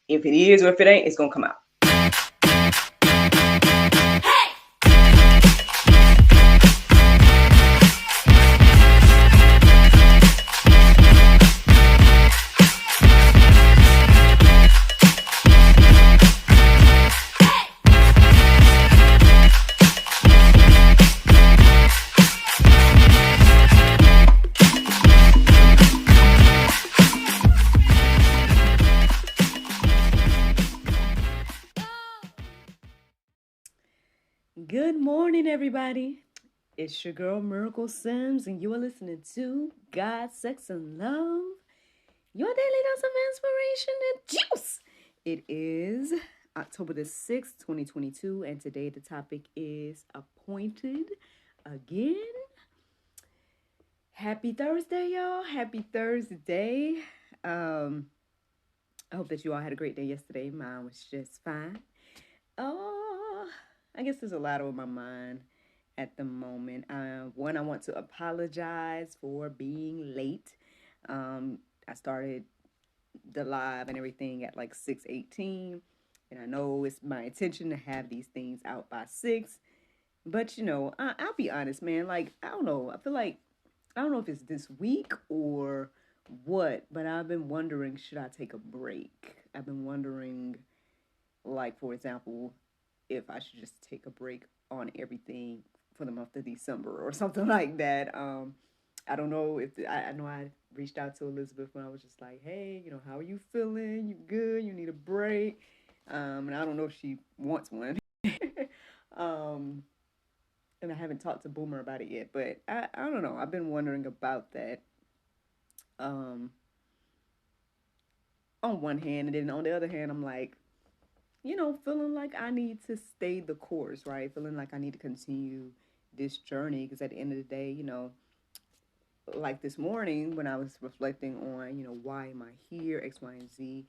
If it is or if it ain't, it's going to come out. Good morning, everybody. It's your girl, Miracle Sims, and you are listening to God, Sex, and Love, your daily dose of inspiration and juice. It is October the 6th, 2022, and today the topic is appointed again. Happy Thursday, y'all. Happy Thursday. I hope that you all had a great day yesterday. Mine was just fine. I guess there's a lot on my mind at the moment. One, I want to apologize for being late. I started the live and everything at like 6:18, and I know it's my intention to have these things out by 6. But I'll be honest, man. Like, I don't know. I feel like I don't know if it's this week or what, but I've been wondering, should I take a break? I've been wondering, like, for example, if I should just take a break on everything for the month of December or something like that. I don't know if I know I reached out to Elizabeth when I was just like, hey, how are you feeling? You good? You need a break? And I don't know if she wants one. And I haven't talked to Boomer about it yet, but I don't know. I've been wondering about that. On one hand, and then on the other hand, I'm like, feeling like I need to stay the course, right? Feeling like I need to continue this journey because at the end of the day, like this morning when I was reflecting on, why am I here, X, Y, and Z,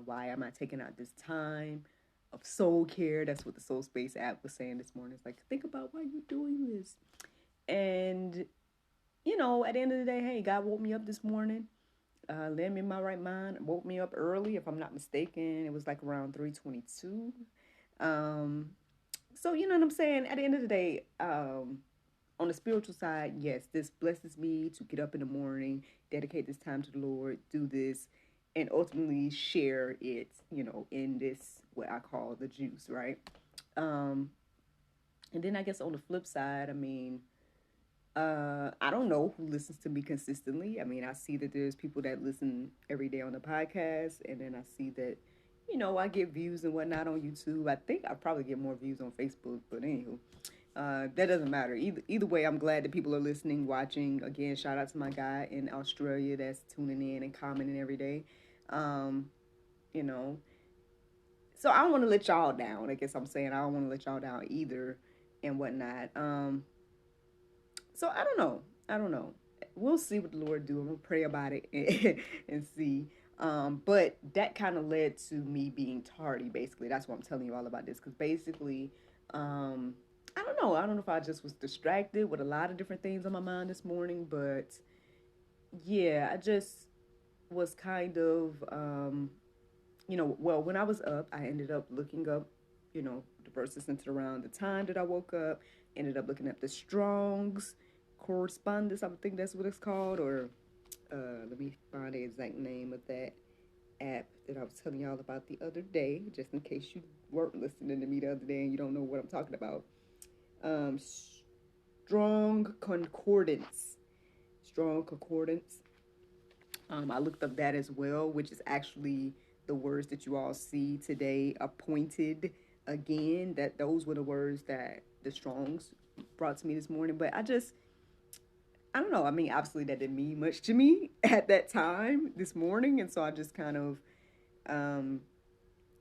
why am I taking out this time of soul care? That's what the Soul Space app was saying this morning. It's like, think about why you're doing this. And, at the end of the day, hey, God woke me up this morning. Led me in my right mind, woke me up early, if I'm not mistaken. It was like around 3:22. So you know what I'm saying? At the end of the day, on the spiritual side, yes, this blesses me to get up in the morning, dedicate this time to the Lord, do this, and ultimately share it, in this, what I call the juice, right? And then I guess on the flip side, I mean, I don't know who listens to me consistently. I mean, I see that there's people that listen every day on the podcast, and then I see that, I get views and whatnot on YouTube. I think I probably get more views on Facebook, but anywho, that doesn't matter. Either way, I'm glad that people are listening, watching. Again, shout out to my guy in Australia that's tuning in and commenting every day. You know, so I don't want to let y'all down. I guess I'm saying I don't want to let y'all down either, and whatnot. So I don't know. I don't know. We'll see what the Lord do. I'm gonna pray about it and see. But that kind of led to me being tardy. Basically, that's why I'm telling you all about this. Because basically, I don't know. I don't know if I just was distracted with a lot of different things on my mind this morning. But yeah, I just was kind of, well, when I was up, I ended up looking up, the verses centered around the time that I woke up. Ended up looking at the Strong's correspondence. I think that's what it's called. Or let me find the exact name of that app that I was telling y'all about the other day, just in case you weren't listening to me the other day and you don't know what I'm talking about. Strong Concordance. Strong Concordance. I looked up that as well, which is actually the words that you all see today, appointed again. That those were the words that the Strongs brought to me this morning. But I don't know. I mean, obviously that didn't mean much to me at that time this morning. And so I just kind of,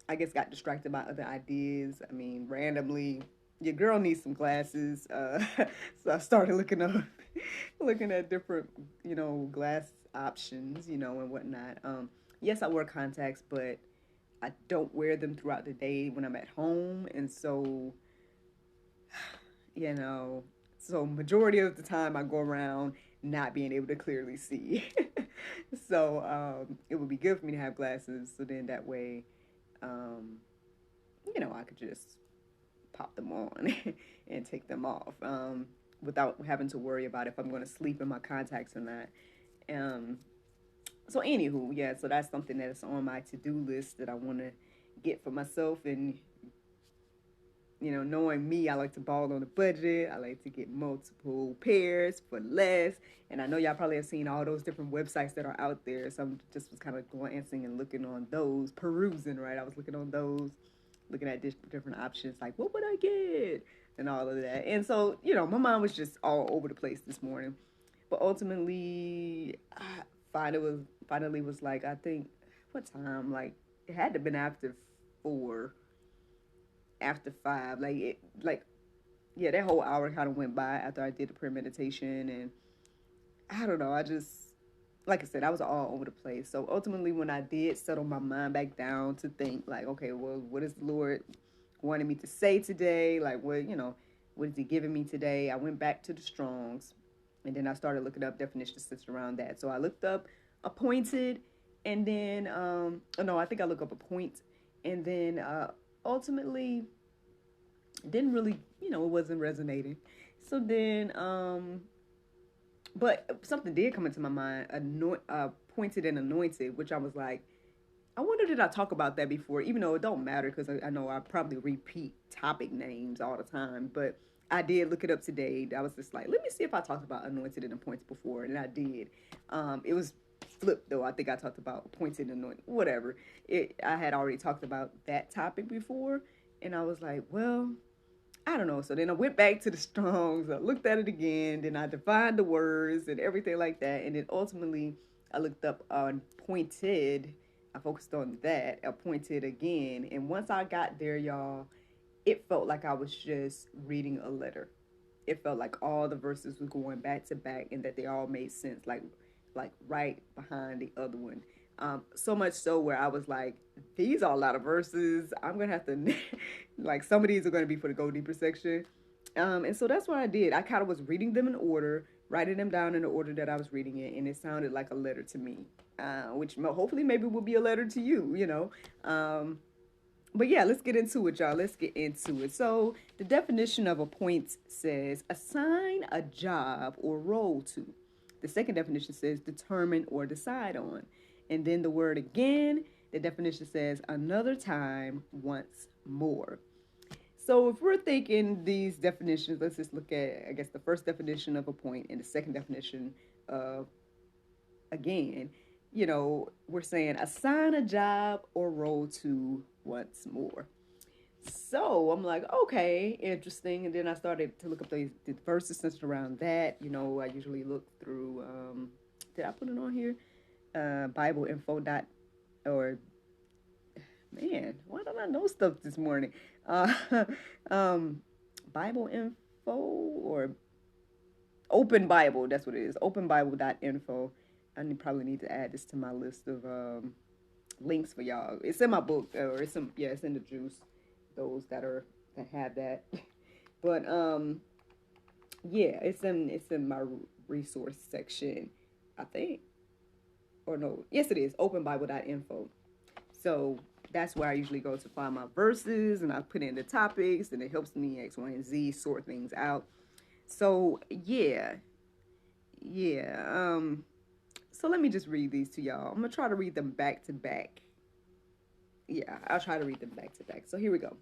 I guess, got distracted by other ideas. I mean, randomly, your girl needs some glasses. So I started looking at different, glass options, and whatnot. Yes, I wear contacts, but I don't wear them throughout the day when I'm at home. And so, so majority of the time I go around not being able to clearly see. So it would be good for me to have glasses. So then that way, um, I could just pop them on and take them off without having to worry about if I'm going to sleep in my contacts or not. Um, so anywho, yeah, so that's something that's on my to-do list that I want to get for myself. And knowing me, I like to ball on a budget. I like to get multiple pairs for less. And I know y'all probably have seen all those different websites that are out there. So I'm just was kind of glancing and looking on those, perusing, right? I was looking on those, looking at different options, like what would I get, and all of that. And so my mind was just all over the place this morning. But ultimately, I finally was like, I think, what time? Like it had to have been after 4, after 5. Yeah, that whole hour kind of went by after I did the prayer meditation, and I don't know. I just, like I said, I was all over the place. So ultimately, when I did settle my mind back down to think, like, okay, well, what is the Lord wanting me to say today? Like, what is He giving me today? I went back to the Strongs, and then I started looking up definitions around that. So I looked up appointed, and then, oh no, I think I looked up appoint, and then ultimately didn't really, it wasn't resonating. So then, but something did come into my mind, pointed and anointed, which I was like, I wonder did I talk about that before, even though it don't matter because I know I probably repeat topic names all the time, but I did look it up today. I was just like, let me see if I talked about anointed and appointed before, and I did. It was flipped though. I think I talked about appointed and anointed, whatever. I had already talked about that topic before, and I was like, well, I don't know. So then I went back to the Strongs. I looked at it again. Then I defined the words and everything like that. And then ultimately, I looked up appointed. I focused on that, appointed again. And once I got there, y'all, it felt like I was just reading a letter. It felt like all the verses were going back to back and that they all made sense, like right behind the other one. So much so where I was like, these are a lot of verses. I'm gonna have to like some of these are gonna be for the go deeper section. And so that's what I did. I kind of was reading them in order, writing them down in the order that I was reading it, and it sounded like a letter to me, which hopefully maybe will be a letter to you. But yeah, let's get into it, y'all. Let's get into it. So the definition of appoint says assign a job or role to. The second definition says determine or decide on. And then the word again, the definition says another time, once more. So if we're thinking these definitions, let's just look at, I guess, the first definition of appoint and the second definition of again. We're saying assign a job or role to once more. So I'm like, okay, interesting. And then I started to look up the verses centered around that. I usually look through, did I put it on here? Bible info dot, or man, why don't I know stuff this morning? Um, Bible info or open Bible, that's what it is. Openbible.info. I probably need to add this to my list of links for y'all. It's in my book, or it's in the juice. Those that have that, but yeah, it's in my resource section, I think, or no, yes it is, openbible.info. So that's where I usually go to find my verses, and I put in the topics, and it helps me X, Y, and Z sort things out. So yeah. So let me just read these to y'all. I'm gonna try to read them back to back. Yeah, I'll try to read them back to back. So here we go.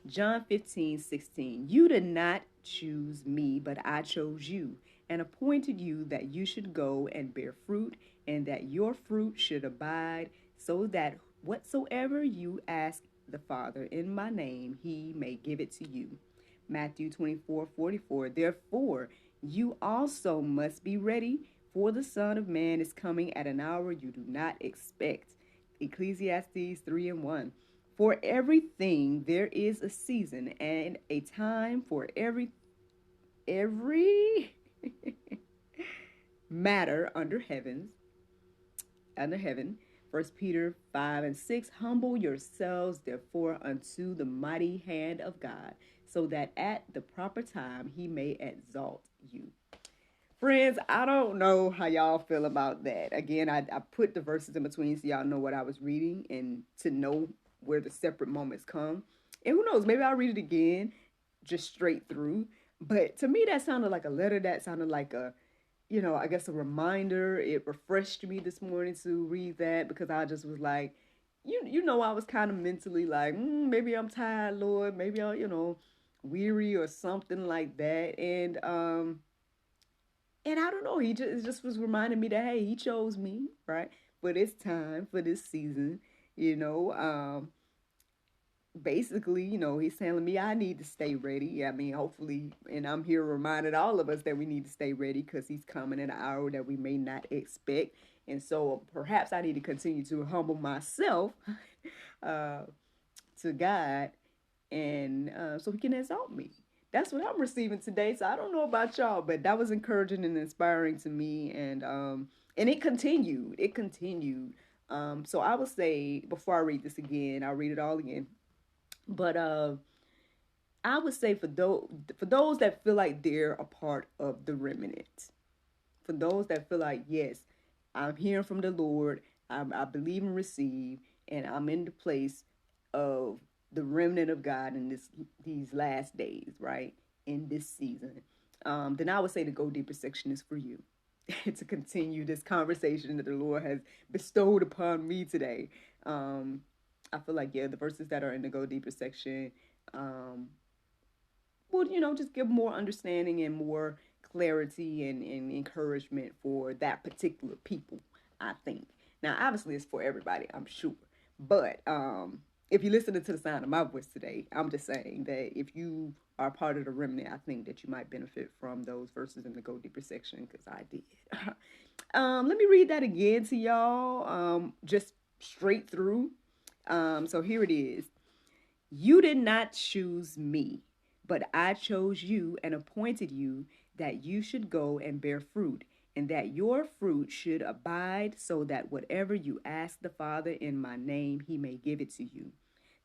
John 15:16. You did not choose me, but I chose you and appointed you that you should go and bear fruit, and that your fruit should abide, so that whatsoever you ask the Father in my name, he may give it to you. Matthew 24:44. Therefore, you also must be ready, for the Son of Man is coming at an hour you do not expect. Ecclesiastes 3:1. For everything there is a season and a time for every matter under heaven. First Peter 5:6. Humble yourselves therefore unto the mighty hand of God, so that at the proper time he may exalt you. Friends, I don't know how y'all feel about that. Again, I put the verses in between so y'all know what I was reading and to know where the separate moments come. And who knows, maybe I'll read it again, just straight through. But to me, that sounded like a letter. That sounded like I guess a reminder. It refreshed me this morning to read that because I just was like, I was kind of mentally like, maybe I'm tired, Lord. Maybe I'm, weary or something like that. And I don't know. He just was reminding me that hey, he chose me, right? For this time, for this season, you know. Basically, he's telling me I need to stay ready. I mean, hopefully, and I'm here reminding all of us that we need to stay ready because he's coming in an hour that we may not expect. And so perhaps I need to continue to humble myself uh, to God and so he can exalt me. That's what I'm receiving today. So I don't know about y'all, but that was encouraging and inspiring to me, and it continued. It continued. So I would say before I read this again, I'll read it all again. But I would say for those that feel like they're a part of the remnant, for those that feel like yes, I'm hearing from the Lord, I believe and receive, and I'm in the place of the remnant of God in these last days, right? In this season, then I would say the Go Deeper section is for you. To continue this conversation that the Lord has bestowed upon me today. I feel like the verses that are in the Go Deeper section um, would just give more understanding and more clarity and encouragement for that particular people. I think now obviously it's for everybody, I'm sure, but if you're listening to the sound of my voice today, I'm just saying that if you are part of the remnant, I think that you might benefit from those verses in the Go Deeper section because I did. Let me read that again to y'all, just straight through. So here it is. You did not choose me, but I chose you and appointed you that you should go and bear fruit, and that your fruit should abide, so that whatever you ask the Father in my name, he may give it to you.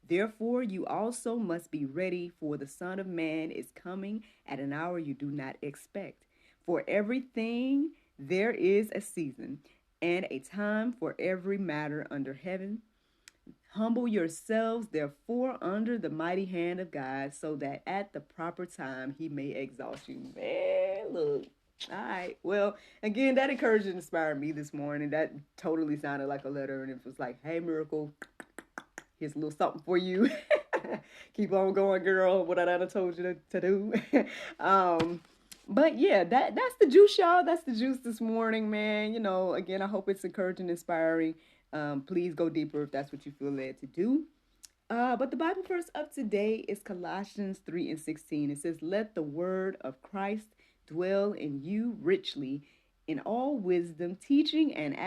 Therefore, you also must be ready, for the Son of Man is coming at an hour you do not expect. For everything there is a season, and a time for every matter under heaven. Humble yourselves, therefore, under the mighty hand of God, so that at the proper time he may exalt you. Man, look. All right. Well, again, that encouraged and inspired me this morning. That totally sounded like a letter, and it was like, hey, Miracle, here's a little something for you. Keep on going, girl. What I done told you to do. But yeah, that's the juice, y'all. That's the juice this morning, man. Again, I hope it's encouraging, inspiring. Please go deeper if that's what you feel led to do. But the Bible verse of today is Colossians 3:16. It says, let the word of Christ dwell in you richly in all wisdom, teaching and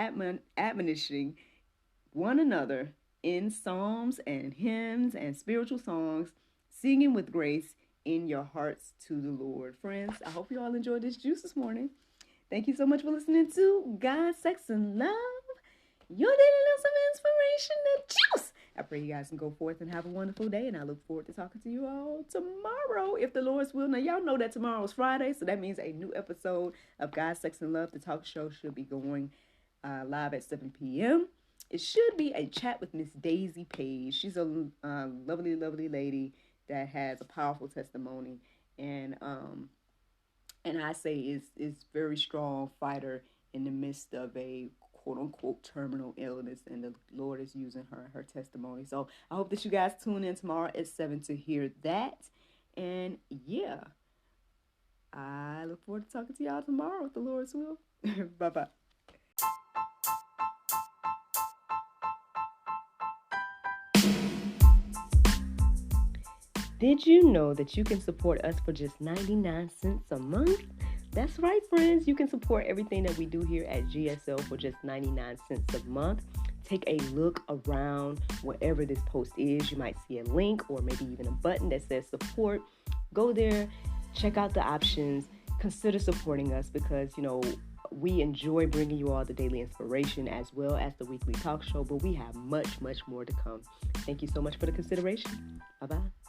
admonishing one another in psalms and hymns and spiritual songs, singing with grace in your hearts to the Lord. Friends, I hope you all enjoyed this juice this morning. Thank you so much for listening to God, Sex, and Love. Your daily dose of inspiration and juice. I pray you guys can go forth and have a wonderful day, and I look forward to talking to you all tomorrow, if the Lord's will. Now, y'all know that tomorrow is Friday, so that means a new episode of God, Sex, and Love, the talk show, should be going live at 7 p.m. It should be a chat with Miss Daisy Page. She's a lovely, lovely lady that has a powerful testimony, and I say is very strong fighter in the midst of a quote-unquote terminal illness, and the Lord is using her testimony. So I hope that you guys tune in tomorrow at 7 to hear that. And yeah, I look forward to talking to y'all tomorrow with the Lord's will. Bye-bye. Did you know that you can support us for just 99 cents a month? That's right, friends. You can support everything that we do here at GSL for just 99 cents a month. Take a look around wherever this post is. You might see a link or maybe even a button that says support. Go there, check out the options, consider supporting us because, we enjoy bringing you all the daily inspiration as well as the weekly talk show, but we have much, much more to come. Thank you so much for the consideration. Bye-bye.